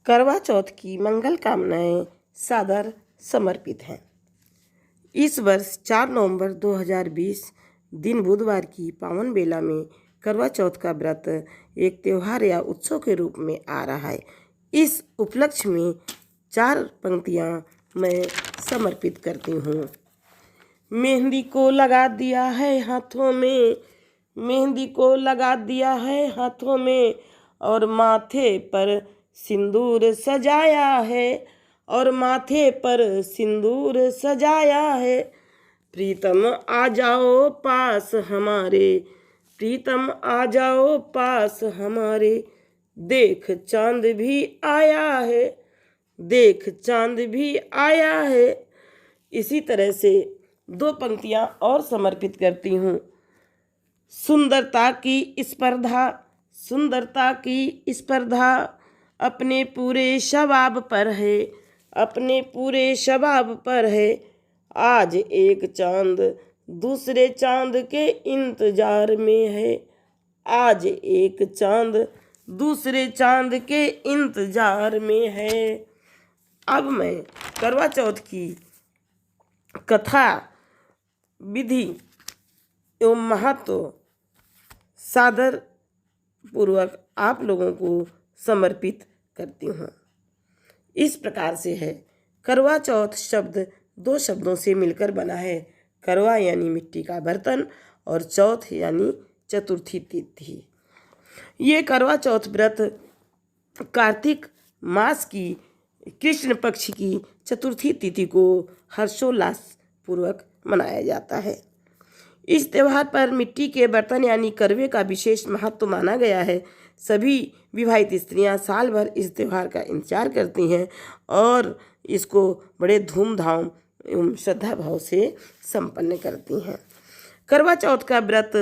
करवा चौथ की मंगल कामनाएं सादर समर्पित हैं। इस वर्ष 4 नवंबर 2020 दिन बुधवार की पावन बेला में करवा चौथ का व्रत एक त्यौहार या उत्सव के रूप में आ रहा है। इस उपलक्ष्य में 4 पंक्तियां मैं समर्पित करती हूँ। मेहंदी को लगा दिया है हाथों में, मेहंदी को लगा दिया है हाथों में, और माथे पर सिंदूर सजाया है, और माथे पर सिंदूर सजाया है। प्रीतम आ जाओ पास हमारे, प्रीतम आ जाओ पास हमारे, देख चांद भी आया है, देख चांद भी आया है। इसी तरह से 2 पंक्तियां और समर्पित करती हूँ। सुंदरता की स्पर्धा, सुंदरता की स्पर्धा अपने पूरे शबाब पर है, अपने पूरे शबाब पर है। आज एक चांद दूसरे चांद के इंतजार में है, आज एक चांद दूसरे चांद के इंतजार में है। अब मैं करवा चौथ की कथा, विधि एवं महत्व सादर पूर्वक आप लोगों को समर्पित करती हूँ। इस प्रकार से है। करवा चौथ शब्द 2 शब्दों से मिलकर बना है। करवा यानी मिट्टी का बर्तन और चौथ यानी चतुर्थी तिथि। ये करवा चौथ व्रत कार्तिक मास की कृष्ण पक्ष की चतुर्थी तिथि को हर्षोल्लास पूर्वक मनाया जाता है। इस त्यौहार पर मिट्टी के बर्तन यानी करवे का विशेष महत्व माना गया है। सभी विवाहित स्त्रियां साल भर इस त्यौहार का इंतजार करती हैं और इसको बड़े धूमधाम एवं श्रद्धा भाव से संपन्न करती हैं। करवा चौथ का व्रत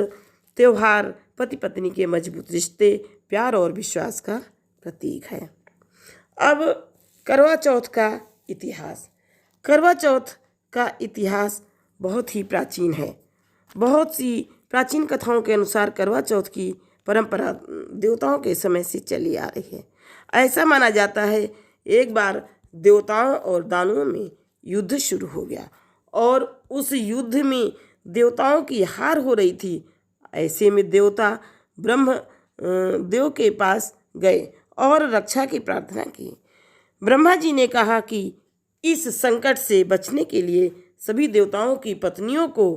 त्यौहार पति पत्नी के मजबूत रिश्ते, प्यार और विश्वास का प्रतीक है। अब करवा चौथ का इतिहास। करवा चौथ का इतिहास बहुत ही प्राचीन है। बहुत सी प्राचीन कथाओं के अनुसार करवा चौथ की परंपरा देवताओं के समय से चली आ रही है। ऐसा माना जाता है एक बार देवताओं और दानवों में युद्ध शुरू हो गया और उस युद्ध में देवताओं की हार हो रही थी। ऐसे में देवता ब्रह्म देव के पास गए और रक्षा की प्रार्थना की। ब्रह्मा जी ने कहा कि इस संकट से बचने के लिए सभी देवताओं की पत्नियों को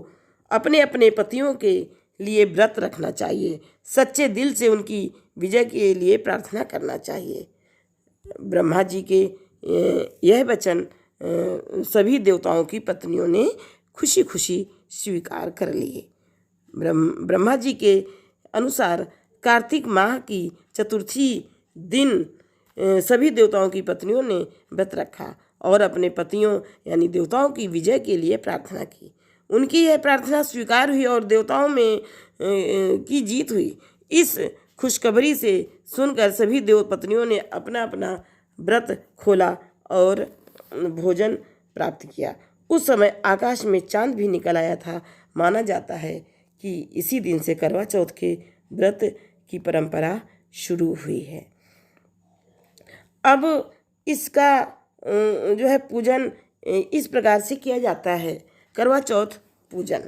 अपने अपने पतियों के लिए व्रत रखना चाहिए, सच्चे दिल से उनकी विजय के लिए प्रार्थना करना चाहिए। ब्रह्मा जी के यह वचन सभी देवताओं की पत्नियों ने खुशी खुशी स्वीकार कर लिए। ब्रह्मा जी के अनुसार कार्तिक माह की चतुर्थी दिन सभी देवताओं की पत्नियों ने व्रत रखा और अपने पतियों यानी देवताओं की विजय के लिए प्रार्थना की। उनकी यह प्रार्थना स्वीकार हुई और देवताओं में की जीत हुई। इस खुशखबरी से सुनकर सभी देव पत्नियों ने अपना अपना व्रत खोला और भोजन प्राप्त किया। उस समय आकाश में चांद भी निकल आया था। माना जाता है कि इसी दिन से करवा चौथ के व्रत की परंपरा शुरू हुई है। अब इसका जो है पूजन इस प्रकार से किया जाता है। करवा चौथ पूजन।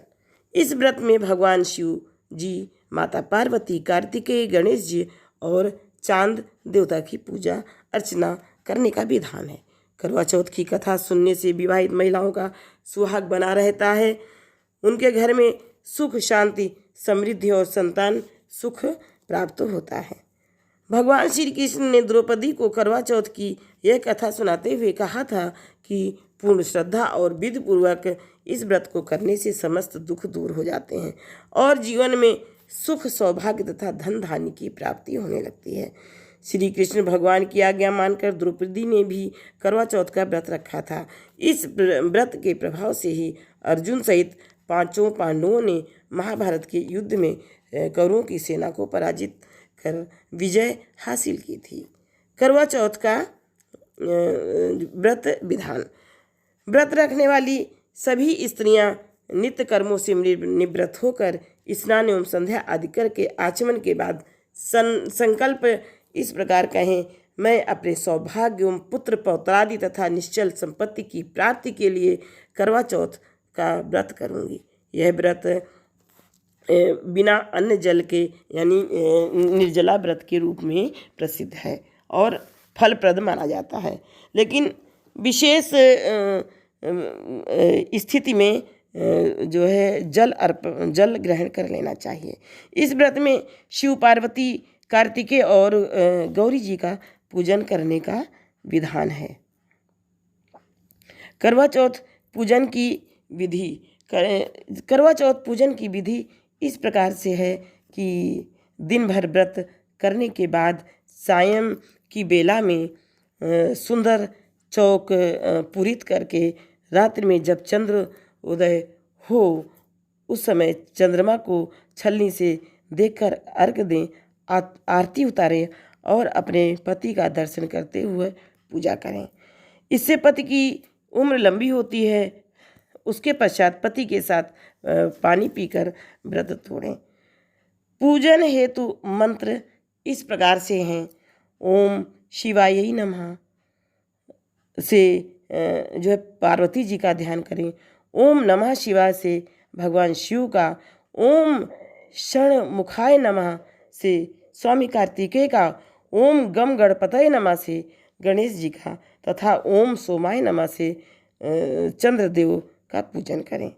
इस व्रत में भगवान शिव जी, माता पार्वती, कार्तिकेय, गणेश जी और चांद देवता की पूजा अर्चना करने का विधान है। करवा चौथ की कथा सुनने से विवाहित महिलाओं का सुहाग बना रहता है। उनके घर में सुख, शांति, समृद्धि और संतान सुख प्राप्त होता है। भगवान श्री कृष्ण ने द्रौपदी को करवा चौथ की यह कथा सुनाते हुए कहा था कि पूर्ण श्रद्धा और विधि पूर्वक इस व्रत को करने से समस्त दुख दूर हो जाते हैं और जीवन में सुख, सौभाग्य तथा धन धान्य की प्राप्ति होने लगती है। श्री कृष्ण भगवान की आज्ञा मानकर द्रौपदी ने भी करवा चौथ का व्रत रखा था। इस व्रत के प्रभाव से ही अर्जुन सहित 5 पांडवों ने महाभारत के युद्ध में कौरवों की सेना को पराजित कर विजय हासिल की थी। करवा चौथ का व्रत विधान। व्रत रखने वाली सभी स्त्रियां नित्य कर्मों से निवृत्त होकर स्नान एवं संध्या आदि करके आचमन के बाद संकल्प इस प्रकार कहें। मैं अपने सौभाग्य एवं पुत्र पौत्रादि तथा निश्चल संपत्ति की प्राप्ति के लिए करवा चौथ का व्रत करूँगी। यह व्रत बिना अन्न जल के यानी निर्जला व्रत के रूप में प्रसिद्ध है और फलप्रद माना जाता है। लेकिन विशेष स्थिति में जो है जल ग्रहण कर लेना चाहिए। इस व्रत में शिव पार्वती कार्तिकेय और गौरी जी का पूजन करने का विधान है। करवा चौथ पूजन की विधि करवा चौथ पूजन की विधि इस प्रकार से है कि दिन भर व्रत करने के बाद सायं की बेला में सुंदर चौक पूरित करके रात्रि में जब चंद्र उदय हो उस समय चंद्रमा को छलनी से देखकर अर्घ दें, आरती उतारें और अपने पति का दर्शन करते हुए पूजा करें। इससे पति की उम्र लंबी होती है। उसके पश्चात पति के साथ पानी पीकर व्रत तोड़ें। पूजन हेतु मंत्र इस प्रकार से हैं। ओम शिवाय नमः से जो है पार्वती जी का ध्यान करें। ओम नमः शिवाय से भगवान शिव का, ओम षण्मुखाय नमः से स्वामी कार्तिकेय का, ओम गम गणपतये नमः से गणेश जी का तथा ओम सोमाय नमः से चंद्रदेव का पूजन करें।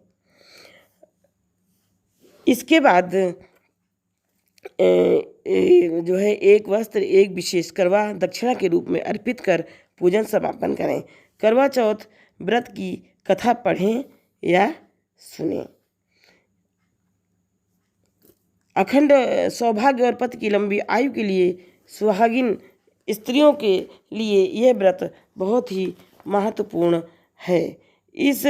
इसके बाद जो है एक वस्त्र एक विशेष करवा दक्षिणा के रूप में अर्पित कर पूजन समापन करें। करवा चौथ व्रत की कथा पढ़ें या सुनें। अखंड सौभाग्य और पति की लंबी आयु के लिए सुहागिन स्त्रियों के लिए यह व्रत बहुत ही महत्वपूर्ण है। इस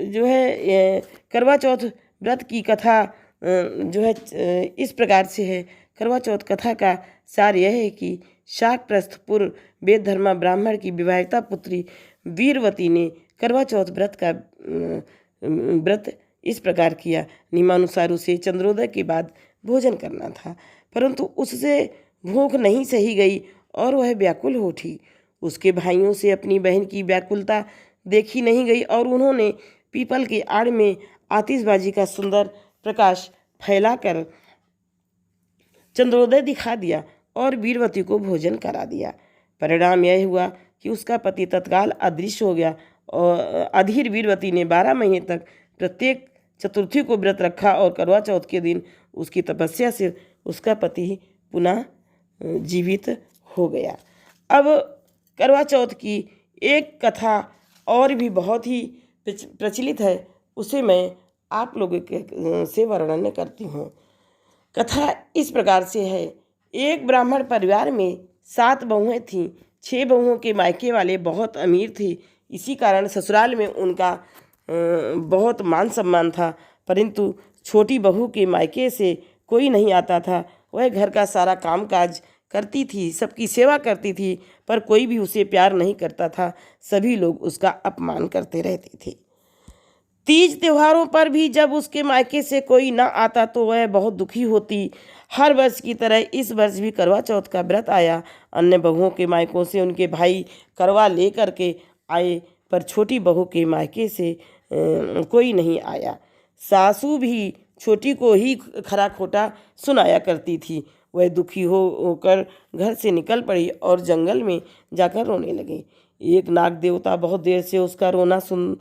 जो है करवा चौथ व्रत की कथा जो है इस प्रकार से है। करवा चौथ कथा का सार यह है कि शाकप्रस्थ पूर्व वेद धर्मा ब्राह्मण की विवाहिता पुत्री वीरवती ने करवा चौथ व्रत इस प्रकार किया। नियमानुसार उसे चंद्रोदय के बाद भोजन करना था, परंतु उससे भूख नहीं सही गई और वह व्याकुल हो उठी। उसके भाइयों से अपनी बहन की व्याकुलता देखी नहीं गई और उन्होंने पीपल की आड़ में आतिशबाजी का सुंदर प्रकाश फैलाकर चंद्रोदय दिखा दिया और वीरवती को भोजन करा दिया। परिणाम यह हुआ कि उसका पति तत्काल अदृश्य हो गया और अधीर वीरवती ने 12 महीने तक प्रत्येक चतुर्थी को व्रत रखा और करवा चौथ के दिन उसकी तपस्या से उसका पति पुनः जीवित हो गया। अब करवा चौथ की एक कथा और भी बहुत ही प्रचलित है, उसे मैं आप लोगों से वर्णन करती हूँ। कथा इस प्रकार से है। एक ब्राह्मण परिवार में 7 बहुएं थीं। 6 बहुओं के मायके वाले बहुत अमीर थे। इसी कारण ससुराल में उनका बहुत मान सम्मान था, परंतु छोटी बहू के मायके से कोई नहीं आता था। वह घर का सारा कामकाज करती थी, सबकी सेवा करती थी, पर कोई भी उसे प्यार नहीं करता था। सभी लोग उसका अपमान करते रहते थे। तीज त्योहारों पर भी जब उसके मायके से कोई न आता तो वह बहुत दुखी होती। हर वर्ष की तरह इस वर्ष भी करवा चौथ का व्रत आया। अन्य बहुओं के मायकों से उनके भाई करवा ले करके आए, पर छोटी बहू के मायके से कोई नहीं आया। सासू भी छोटी को ही खरा खोटा सुनाया करती थी। वह दुखी होकर घर से निकल पड़ी और जंगल में जाकर रोने लगी। एक नाग देवता बहुत देर से उसका रोना सुन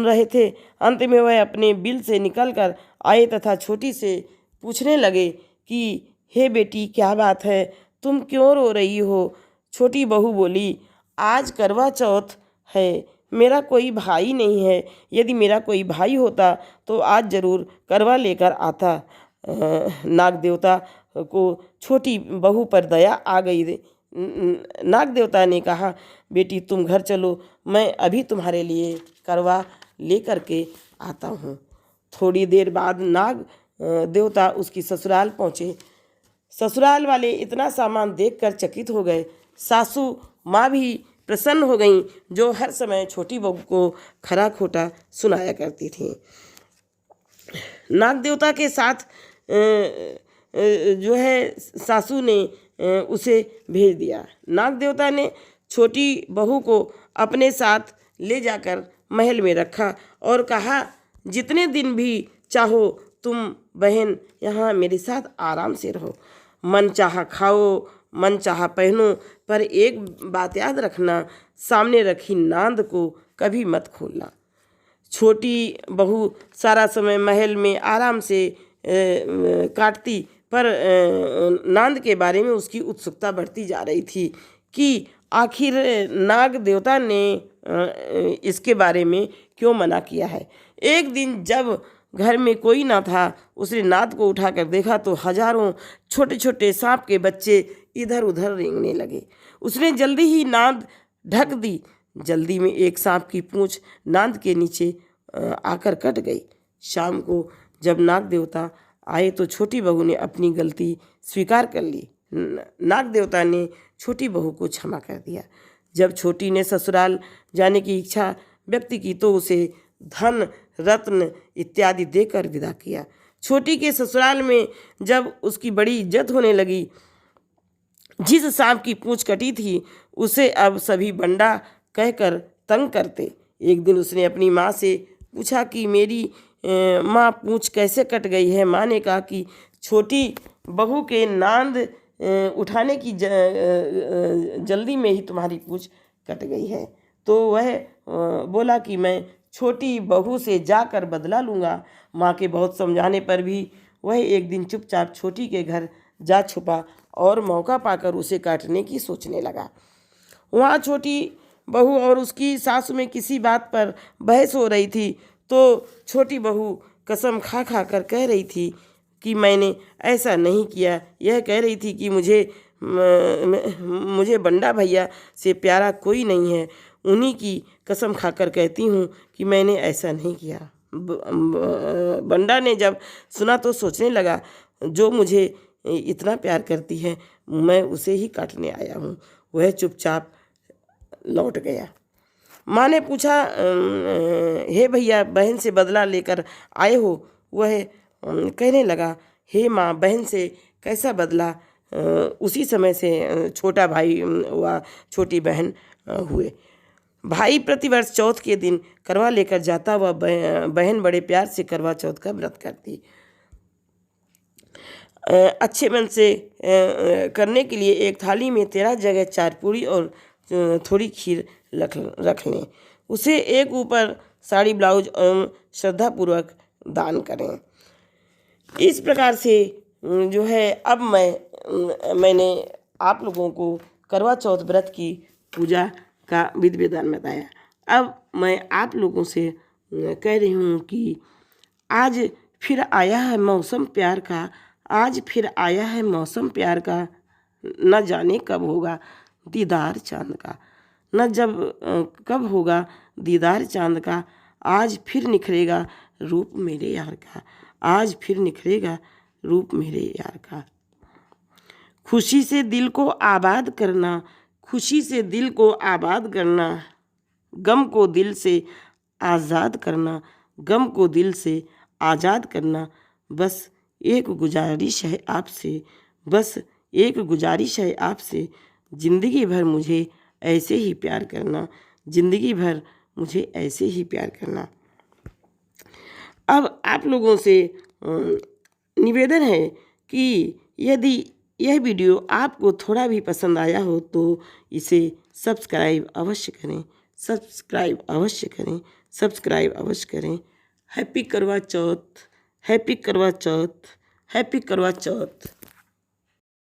रहे थे। अंत में वह अपने बिल से निकलकर आए तथा छोटी से पूछने लगे कि हे बेटी, क्या बात है, तुम क्यों रो रही हो? छोटी बहू बोली, आज करवा चौथ है, मेरा कोई भाई नहीं है। यदि मेरा कोई भाई होता तो आज जरूर करवा लेकर आता। नाग देवता को छोटी बहू पर दया आ गई। नाग देवता ने कहा, बेटी तुम घर चलो, मैं अभी तुम्हारे लिए करवा ले करके आता हूँ। थोड़ी देर बाद नाग देवता उसकी ससुराल पहुँचे। ससुराल वाले इतना सामान देखकर चकित हो गए। सासू माँ भी प्रसन्न हो गईं, जो हर समय छोटी बहू को खरा खोटा सुनाया करती थी। नाग देवता के साथ जो है सासू ने उसे भेज दिया। नाग देवता ने छोटी बहू को अपने साथ ले जाकर महल में रखा और कहा, जितने दिन भी चाहो तुम बहन यहाँ मेरे साथ आराम से रहो, मन चाहा खाओ, मन चाहा पहनो, पर एक बात याद रखना, सामने रखी नांद को कभी मत खोलना। छोटी बहू सारा समय महल में आराम से काटती, पर नांद के बारे में उसकी उत्सुकता बढ़ती जा रही थी कि आखिर नाग देवता ने इसके बारे में क्यों मना किया है। एक दिन जब घर में कोई ना था, उसने नाद को उठाकर देखा तो हजारों छोटे छोटे सांप के बच्चे इधर उधर रेंगने लगे। उसने जल्दी ही नाद ढक दी। जल्दी में एक सांप की पूंछ नाद के नीचे आकर कट गई। शाम को जब नाग देवता आए तो छोटी बहू ने अपनी गलती स्वीकार कर ली। नाग देवता ने छोटी बहू को क्षमा कर दिया। जब छोटी ने ससुराल जाने की इच्छा व्यक्त की तो उसे धन रत्न इत्यादि देकर विदा किया। छोटी के ससुराल में जब उसकी बड़ी इज्जत होने लगी, जिस सांप की पूंछ कटी थी उसे अब सभी बंडा कहकर तंग करते। एक दिन उसने अपनी माँ से पूछा कि मेरी माँ पूंछ कैसे कट गई है। माँ ने कहा कि छोटी बहू के नांद उठाने की जल्दी में ही तुम्हारी पूंछ कट गई है। तो वह बोला कि मैं छोटी बहू से जाकर बदला लूँगा। माँ के बहुत समझाने पर भी वह एक दिन चुपचाप छोटी के घर जा छुपा और मौका पाकर उसे काटने की सोचने लगा। वहाँ छोटी बहू और उसकी सासू में किसी बात पर बहस हो रही थी तो छोटी बहू कसम खा खा कर कह रही थी कि मैंने ऐसा नहीं किया। यह कह रही थी कि मुझे बंडा भैया से प्यारा कोई नहीं है। उन्हीं की कसम खाकर कहती हूँ कि मैंने ऐसा नहीं किया। बंडा ने जब सुना तो सोचने लगा, जो मुझे इतना प्यार करती है मैं उसे ही काटने आया हूँ। वह चुपचाप लौट गया। माँ ने पूछा, हे भैया बहन से बदला लेकर आए हो? वह कहने लगा, हे माँ बहन से कैसा बदला। उसी समय से छोटा भाई व छोटी बहन हुए। भाई प्रतिवर्ष चौथ के दिन करवा लेकर जाता, वह बहन बड़े प्यार से करवा चौथ का व्रत करती। अच्छे मन से करने के लिए एक थाली में 13 जगह 4 पूरी और थोड़ी खीर रख लें। उसे एक ऊपर साड़ी ब्लाउज एवं श्रद्धापूर्वक दान करें। इस प्रकार से जो है अब मैंने आप लोगों को करवा चौथ व्रत की पूजा का विधि विधान बताया। अब मैं आप लोगों से कह रही हूँ कि आज फिर आया है मौसम प्यार का, आज फिर आया है मौसम प्यार का, न जाने कब होगा दीदार चांद का, न जब कब होगा दीदार चांद का। आज फिर निखरेगा रूप मेरे यार का, आज फिर निखरेगा रूप मेरे यार का। खुशी से दिल को आबाद करना, खुशी से दिल को आबाद करना, गम को दिल से आज़ाद करना, गम को दिल से आज़ाद करना। बस एक गुजारिश है आपसे, बस एक गुजारिश है आपसे, ज़िंदगी भर मुझे ऐसे ही प्यार करना, ज़िंदगी भर मुझे ऐसे ही प्यार करना। अब आप लोगों से निवेदन है कि यदि यह वीडियो आपको थोड़ा भी पसंद आया हो तो इसे सब्सक्राइब अवश्य करें, सब्सक्राइब अवश्य करें, सब्सक्राइब अवश्य करें। हैप्पी करवा चौथ, हैप्पी करवा चौथ, हैप्पी करवा चौथ।